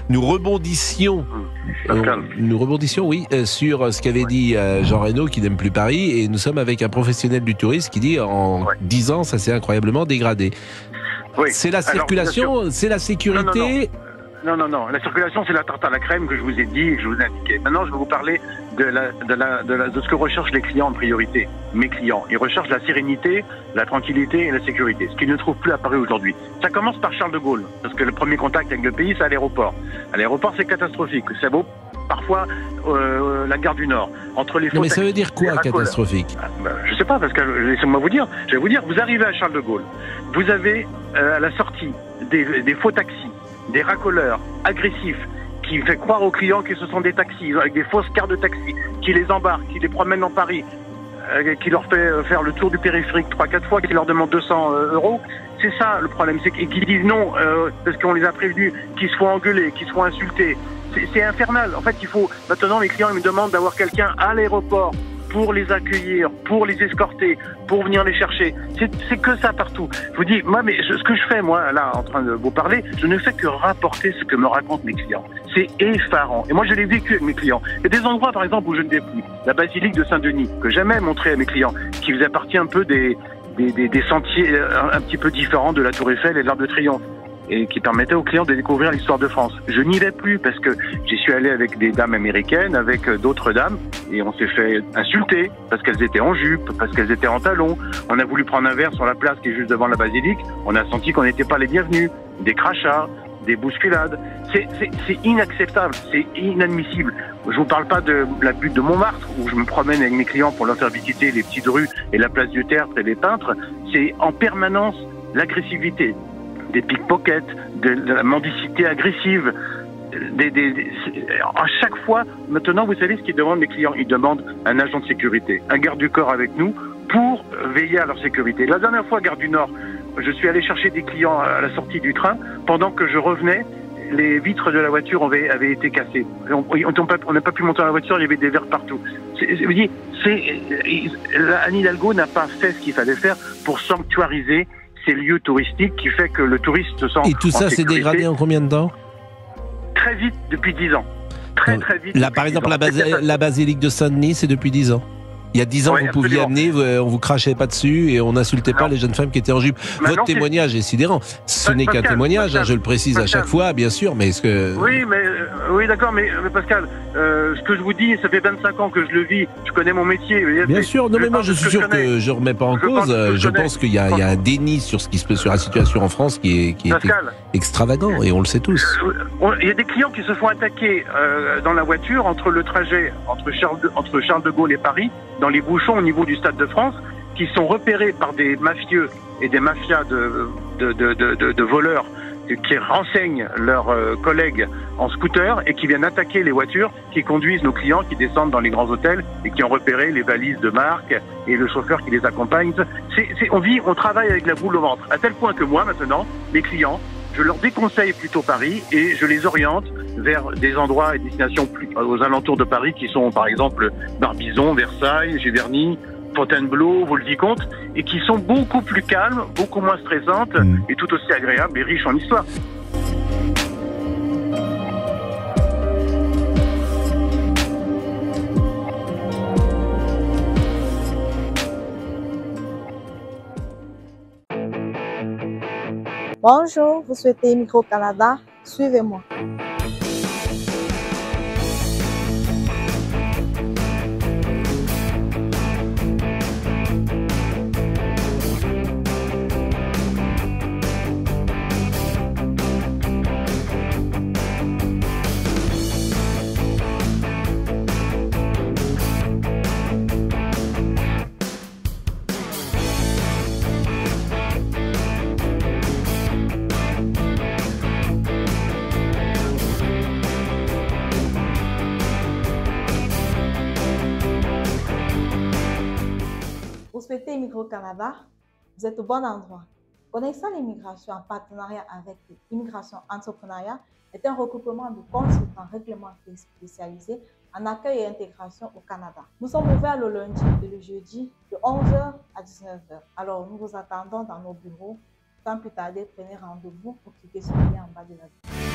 nous rebondissions, oui, sur ce qu'avait dit Jean Reynaud, qui n'aime plus Paris, et nous sommes avec un professionnel du tourisme qui dit en 10 ans, ça s'est incroyablement dégradé. Oui. C'est la circulation, c'est la sécurité. Non, la circulation, c'est la tarte à la crème que je vous ai dit et que je vous ai indiqué. Maintenant, je vais vous parler de ce que recherchent les clients en priorité. Mes clients, ils recherchent la sérénité, la tranquillité et la sécurité, ce qu'ils ne trouvent plus à Paris aujourd'hui. Ça commence par Charles de Gaulle, parce que le premier contact avec le pays, c'est à l'aéroport. À l'aéropoport, c'est catastrophique. Ça vaut parfois la gare du Nord. Entre les mais ça veut dire quoi, catastrophique? Je sais pas, parce que laissez-moi vous dire. Je vais vous dire, vous arrivez à Charles de Gaulle, vous avez à la sortie des faux taxis, des racoleurs agressifs qui fait croire aux clients que ce sont des taxis, avec des fausses cartes de taxi, qui les embarquent, qui les promènent dans Paris, qui leur fait faire le tour du périphérique 3-4 fois, qui leur demandent 200 €. C'est ça le problème, c'est qu'ils disent non parce qu'on les a prévenus, qu'ils se font engueuler, qu'ils se font insulter. C'est infernal. En fait, maintenant les clients ils me demandent d'avoir quelqu'un à l'aéroport pour les accueillir, pour les escorter, pour venir les chercher. C'est que ça partout. Je vous dis, moi, ce que je fais, moi, là, en train de vous parler, je ne fais que rapporter ce que me racontent mes clients. C'est effarant. Et moi, je l'ai vécu avec mes clients. Il y a des endroits, par exemple, où je ne vais plus. La basilique de Saint-Denis, que j'aimais montrer à mes clients, qui faisait partie un peu des sentiers un petit peu différents de la Tour Eiffel et de l'Arc de Triomphe, et qui permettait aux clients de découvrir l'histoire de France. Je n'y vais plus parce que j'y suis allé avec des dames américaines, avec d'autres dames, et on s'est fait insulter parce qu'elles étaient en jupe, parce qu'elles étaient en talons. On a voulu prendre un verre sur la place qui est juste devant la basilique, on a senti qu'on n'était pas les bienvenus, des crachats, des bousculades. C'est inacceptable, c'est inadmissible. Je vous parle pas de la butte de Montmartre, où je me promène avec mes clients pour leur faire visiter les petites rues et la place du Tertre et les peintres. C'est en permanence l'agressivité, des pickpockets, de la mendicité agressive. À chaque fois, maintenant, vous savez ce qu'ils demandent, les clients? Ils demandent un agent de sécurité, un garde du corps avec nous pour veiller à leur sécurité. La dernière fois, gare du Nord, je suis allé chercher des clients à la sortie du train. Pendant que je revenais, les vitres de la voiture avaient été cassées. On n'a pas pu monter dans la voiture, il y avait des verres partout. Anne Hidalgo n'a pas fait ce qu'il fallait faire pour sanctuariser ces lieux touristiques qui fait que le touriste se sent. Et tout ça s'est dégradé en combien de temps? Très vite, depuis 10 ans. Très vite. Là, par exemple, la basilique de Saint-Denis, c'est depuis 10 ans. Il y a 10 ans, vous pouviez amener, on vous crachait pas dessus et on n'insultait pas les jeunes femmes qui étaient en jupe. Votre témoignage est sidérant. Ce n'est qu'un témoignage, je le précise à chaque fois, bien sûr, mais est-ce que... Oui, d'accord, mais Pascal, ce que je vous dis, ça fait 25 ans que je le vis, je connais mon métier. Bien sûr, non mais moi je suis sûr que je remets pas en cause, je pense qu'il y a un déni sur ce qui se peut sur la situation en France qui est extravagant, et on le sait tous. Il y a des clients qui se font attaquer dans la voiture entre le trajet entre Charles de Gaulle et Paris, dans les bouchons au niveau du Stade de France, qui sont repérés par des mafieux et des mafias de voleurs qui renseignent leurs collègues en scooter et qui viennent attaquer les voitures qui conduisent nos clients qui descendent dans les grands hôtels et qui ont repéré les valises de marque et le chauffeur qui les accompagne. On travaille avec la boule au ventre, à tel point que moi maintenant, mes clients, je leur déconseille plutôt Paris et je les oriente vers des endroits et destinations aux alentours de Paris qui sont par exemple Barbizon, Versailles, Giverny, Fontainebleau, Vaux-le-Vicomte, et qui sont beaucoup plus calmes, beaucoup moins stressantes et tout aussi agréables et riches en histoire. Bonjour, vous souhaitez Micro Canada? Suivez-moi. Vous souhaitez Immigro Canada? Vous êtes au bon endroit. Connaissant l'immigration en partenariat avec Immigration Entrepreneuriat est un regroupement de consultants réglementés spécialisés en accueil et intégration au Canada. Nous sommes ouverts le lundi et le jeudi de 11h à 19h. Alors nous vous attendons dans nos bureaux. Sans plus tarder, prenez rendez-vous pour cliquer sur le lien en bas de la vidéo.